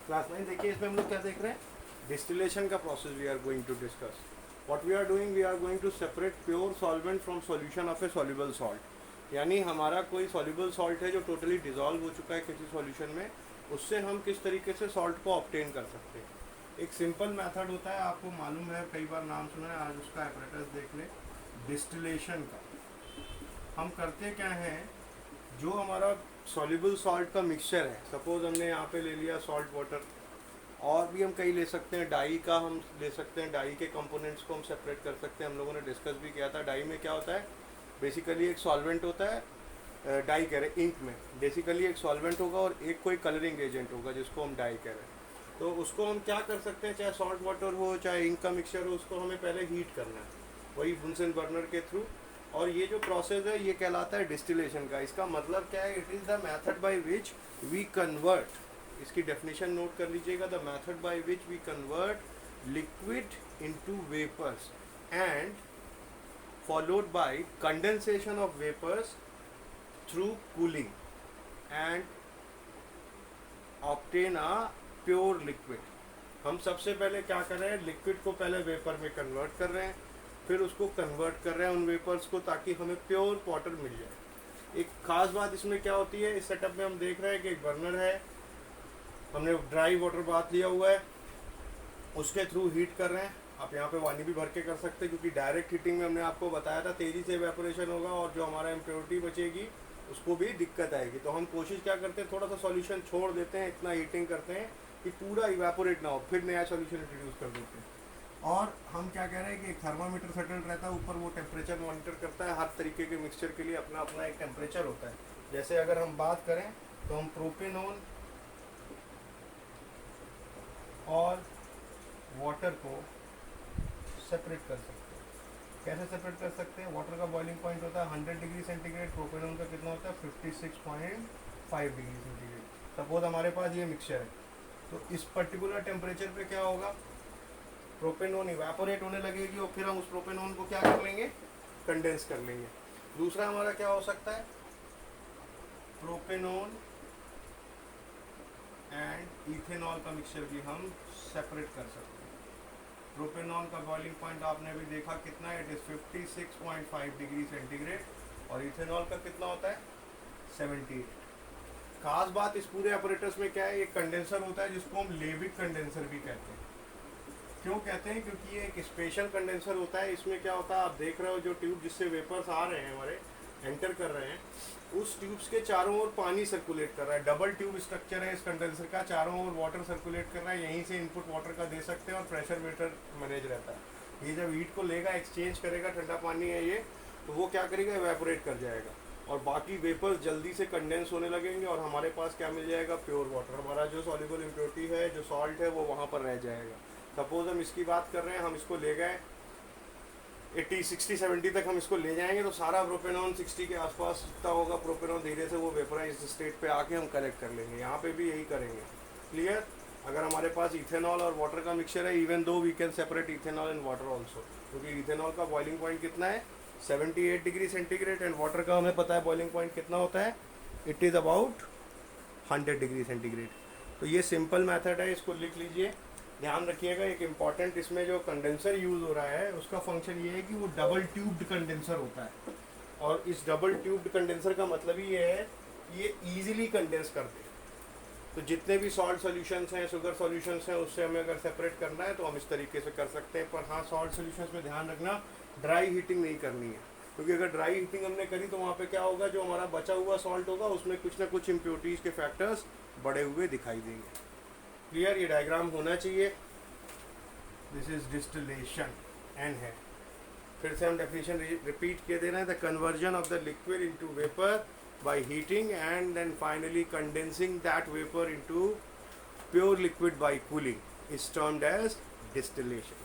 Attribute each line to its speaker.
Speaker 1: Class 9 देखिए, इसमें हम लोग क्या देख रहे हैं, डिस्टिलेशन का process we are going to discuss. What we are doing, we are going to separate pure solvent from solution of a soluble salt. यानी हमारा कोई सॉल्युबल सॉल्ट है जो टोटली डिजॉल्व हो चुका है किसी सॉल्यूशन में, उससे हम किस तरीके से सॉल्ट को ऑब्टेन कर सकते हैं. एक सिंपल मेथड होता है, आपको मालूम है, कई बार नाम सुना है, आज उसका एपरेटस देख लें. डिस्टिलेशन का हम करते क्या हैं, जो हमारा सॉल्युबल सॉल्ट का मिक्सचर है, सपोज हमने यहाँ पे ले लिया सॉल्ट वाटर, और भी हम कई ले सकते हैं, डाई का हम ले सकते हैं, डाई के कंपोनेंट्स को हम सेपरेट कर सकते हैं. हम लोगों ने डिस्कस भी किया था. डाई में क्या होता है, बेसिकली एक सॉल्वेंट होता है, डाई कह रहे हैं इंक में, बेसिकली एक सॉल्वेंट होगा और एक कोई कलरिंग एजेंट होगा जिसको हम डाई कह रहे हैं. तो उसको हम क्या कर सकते हैं, चाहे सॉल्ट वाटर हो चाहे इंक का मिक्सचर हो, उसको हमें पहले हीट करना है, वही बुनसन बर्नर के थ्रू. और ये जो प्रोसेस है ये कहलाता है डिस्टिलेशन का. इसका मतलब क्या है, it is the method by which we convert, इसकी डेफिनेशन नोट कर लीजिएगा, the method by which we convert liquid into vapours and followed by condensation of vapors through cooling and obtain a pure liquid. हम सबसे पहले क्या कर रहे हैं, लिक्विड को पहले वेपर में कन्वर्ट कर रहे हैं, फिर उसको कन्वर्ट कर रहे हैं उन वेपर्स को, ताकि हमें प्योर वाटर मिल जाए. एक खास बात इसमें क्या होती है, इस सेटअप में हम देख रहे हैं कि एक बर्नर है, हमने ड्राई वाटर बात लिया हुआ है, उसके थ्रू हीट कर रहे हैं. आप यहाँ पे पानी भी भर के कर सकते हैं, क्योंकि डायरेक्ट हीटिंग में हमने आपको बताया था तेज़ी से इवेपोरेशन होगा और जो हमारा इम्प्योरिटी बचेगी उसको भी दिक्कत आएगी. तो हम कोशिश क्या करते हैं, थोड़ा सा सॉल्यूशन छोड़ देते हैं, इतना हीटिंग करते हैं कि पूरा इवेपोरेट ना हो, फिर नया सॉल्यूशन इंट्रोड्यूस कर देते हैं. और हम क्या कह रहे हैं कि एक थर्मामीटर सेटल रहता है ऊपर, वो टेम्परेचर मॉनिटर करता है. हर तरीके के मिक्सचर के लिए अपना अपना एक टेम्परेचर होता है. जैसे अगर हम बात करें तो हम प्रोपेनॉन और वाटर को सेपरेट कर सकते हैं. कैसे सेपरेट कर सकते हैं, वाटर का बॉइलिंग पॉइंट होता है 100 डिग्री सेंटीग्रेड, प्रोपेनॉन का कितना होता है 56.5 डिग्री सेंटीग्रेड. सपोज हमारे पास ये मिक्सचर है, तो इस पर्टिकुलर टेम्परेचर पे क्या होगा, प्रोपेनॉन इवेपोरेट होने लगेगी और फिर हम उस प्रोपेनॉन को क्या कर लेंगे, कंडेंस कर लेंगे. दूसरा हमारा क्या हो सकता है, प्रोपेनॉन एंड इथेनॉल का मिक्सचर भी हम सेपरेट कर सकते हैं. प्रोपेनॉन का बॉइलिंग पॉइंट आपने भी देखा कितना है, इट इज़ 56.5 डिग्री सेंटीग्रेड, और इथेनॉल का कितना होता है 78. खास बात इस पूरे ऑपरेटर्स में क्या है, एक कंडेंसर होता है जिसको हम लेविक कंडेंसर भी कहते हैं. क्यों कहते हैं, क्योंकि ये एक स्पेशल कंडेंसर होता है. इसमें क्या होता है, आप देख रहे हो जो ट्यूब जिससे वेपर्स आ रहे हैं हमारे, एंटर कर रहे हैं, उस ट्यूब्स के चारों ओर पानी सर्कुलेट कर रहा है. डबल ट्यूब स्ट्रक्चर है इस कंडेंसर का, चारों ओर वाटर सर्कुलेट कर रहा है. यहीं से इनपुट वाटर का दे सकते हैं और प्रेशर वेटर मैनेज रहता है. ये जब हीट को लेगा, एक्सचेंज करेगा, ठंडा पानी है ये, तो वो क्या करेगा, इवेपोरेट कर जाएगा और बाकी वेपर्स जल्दी से कंडेंस होने लगेंगे और हमारे पास क्या मिल जाएगा, प्योर वाटर. हमारा जो सॉल्युबल इम्प्योरिटी है, जो सॉल्ट है, वो वहाँ पर रह जाएगा. सपोज हम इसकी बात कर रहे हैं, हम इसको ले गए 80, 60, 70 तक हम इसको ले जाएंगे, तो सारा प्रोपेनॉन 60 के आसपास जितना होगा प्रोपेनॉन, धीरे से वो वेपराइज स्टेट पे आके हम कलेक्ट कर लेंगे. यहाँ पे भी यही करेंगे. क्लियर. अगर हमारे पास इथेनॉल और वाटर का मिक्सचर है, even though we can separate ethanol and water also, क्योंकि इथेनॉल का बॉइलिंग पॉइंट कितना है 78 डिग्री सेंटीग्रेड, एंड वाटर का हमें पता है बॉइलिंग पॉइंट कितना होता है, it is about 100 degree centigrade. तो ये सिंपल मैथड है, इसको लिख लीजिए. ध्यान रखिएगा, एक इम्पॉर्टेंट, इसमें जो कंडेंसर यूज़ हो रहा है उसका फंक्शन ये है कि वो डबल ट्यूब्ड कंडेंसर होता है. और इस डबल ट्यूब्ड कंडेंसर का मतलब ही ये है कि ये ईजिली कंडेंस कर दे. तो जितने भी सॉल्ट सॉल्यूशंस हैं, शुगर सॉल्यूशंस हैं, उससे हमें अगर सेपरेट करना है तो हम इस तरीके से कर सकते हैं. पर हाँ, सॉल्ट सॉल्यूशंस में ध्यान रखना, ड्राई हीटिंग नहीं करनी है, क्योंकि अगर ड्राई हीटिंग हमने करी तो वहाँ पे क्या होगा, जो हमारा बचा हुआ सॉल्ट होगा उसमें कुछ ना कुछ इम्प्योरिटीज़ के फैक्टर्स बढ़े हुए दिखाई देंगे. क्लियर. ये डायग्राम होना चाहिए. दिस इज डिस्टिलेशन एन है. फिर से हम डेफिनेशन रिपीट किए दे रहे हैं, the conversion of the liquid into vapour by heating and then finally condensing that vapor into pure liquid by cooling is termed as distillation.